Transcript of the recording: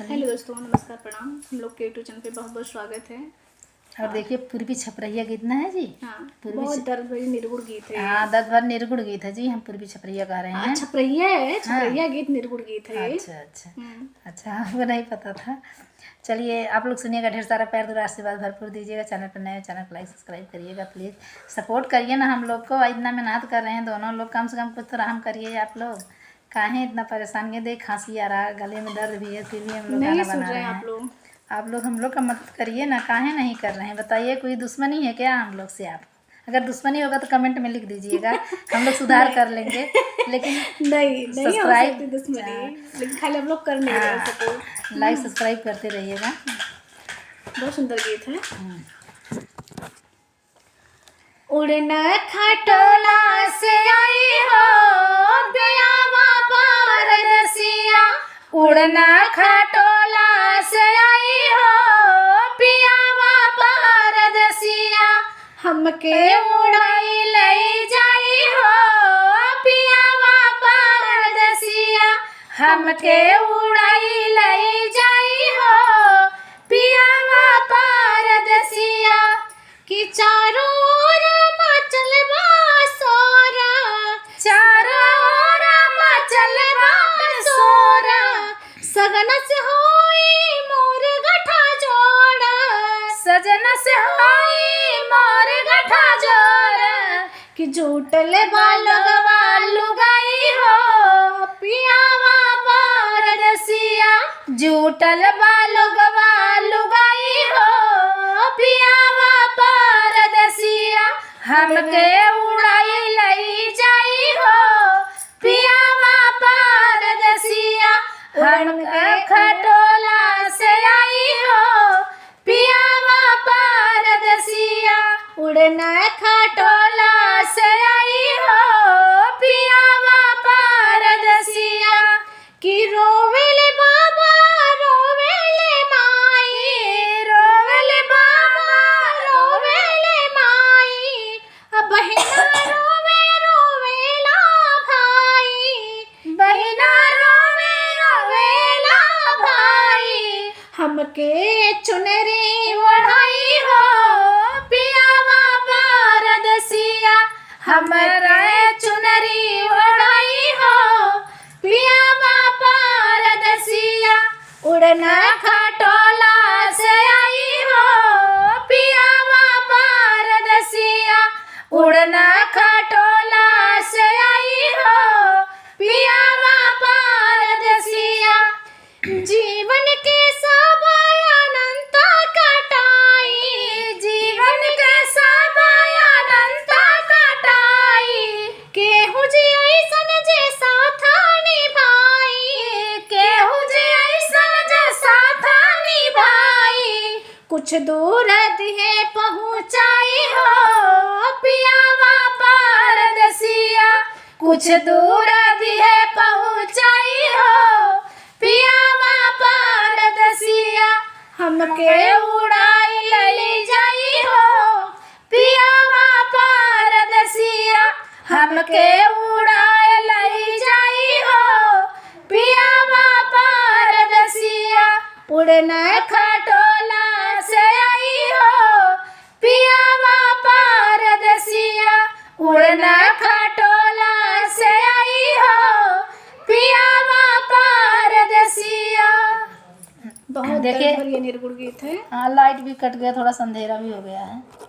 Hello दोस्तों, नमस्कार, प्रणाम। हम लोग के यूट्यूब चैनल पे बहुत बहुत स्वागत है। और देखिए पूर्वी छपरैया कितना है जी। हाँ, बहुत दर्द भरी निर्गुण गीत है। हाँ, 10 बार निर्गुण गीत है जी। हम पूर्वी छपरैया गा रहे हैं। छपरैया है, छपरैया गीत निर्गुण गीत है। अच्छा आपको नहीं पता था। चलिए आप लोग सुनिएगा, ढेर सारा प्यार दूर आशीर्वाद भरपूर दीजिएगा। चैनल पर नए, चैनल को लाइक सब्सक्राइब करिएगा, प्लीज़ सपोर्ट करिए ना। हम लोग को इतना मेहनत कर रहे हैं दोनों लोग, कम से कम कुछ तो रहम करिए आप लोग। काहे इतना परेशान है, देख खांसी आ रहा है, गले में दर्द भी है, फिर भी हम लोग गाना बना रहे हैं। आप लोग हम लोग का मदद करिए ना, काहे नहीं कर रहे हैं बताइए। कोई दुश्मनी है क्या हम लोग से? आप अगर दुश्मनी होगा तो कमेंट में लिख दीजिएगा, हम लोग सुधार कर लेंगे। लेकिन नहीं सब्सक्राइब लेकिन खाली हम लोग कर नहीं रहे सपोर्ट। लाइक सब्सक्राइब करते रहिएगा। बहुत सुंदर गीत है। उड़ना खटोला से आई हो ब्यावा पारदसिया, उड़ना खटोला से आई हो पियावा पारदसिया, हमके उड़ाई ले जाई हो पियावा पारदसिया, हमके उड़ाई ले जाई हो पियावा पारदसिया। कि चारों ओर मचल बा सोरा, चारों ओर मचल बा सोरा, सगन से होई मोर गठा जोड़ा, सजन से होई मोर गठा जोड़ा, कि झूठल बालगवा लुगाई हो पियावा पारदसिया, झूठल बालुगवा लुगाई हो पियावा पारदसिया, हमके उड़ाई लई जाई हो पियावा पारदसिया, हमके खटोला से आई हो पियावा पारदसिया, उड़ना खटोला से आई हो पियावा पारदसिया। कि रोवेले बाबा रोवेले माई, रोवेले बाबा रोवेले माई, अब बहिना रोवे रोवेला भाई, बहिना रोवे रोवेला भाई, हमके चुनरी ओढ़ाई हो पियावा पारदसिया, हमरा चुनरी ओढ़ाई हो पियावा पारदसिया, उड़ना खटोला से आई हो पियावा पारदसिया, उड़ना खटोला से आई हो पियावा पारदसिया। जीवन के सब अनंत कटाई, जीवन के सब अनंत कटाई, केहू जी ऐसन जे साथ निभाई, केहू जी ऐसन जे साथ निभाई, कुछ दूर दिहे पहुँचाई हो पियावा पारदसिया, कुछ दूर दिहे पहुँचाई हो पियावा पारदसिया, हमके उड़ाई ले जाई हो पियावा पारदसिया, हमके उड़ाई ले जाई हो पियावा पारदसिया, उड़ना खटोला से आई हो पियावा पारदसिया, उड़ना खटोला से आई हो पियावा पारदसिया। बहुत देखिए दर्द भरी निर्गुण गीत है। हाँ, लाइट भी कट गया, थोड़ा सा अंधेरा भी हो गया है।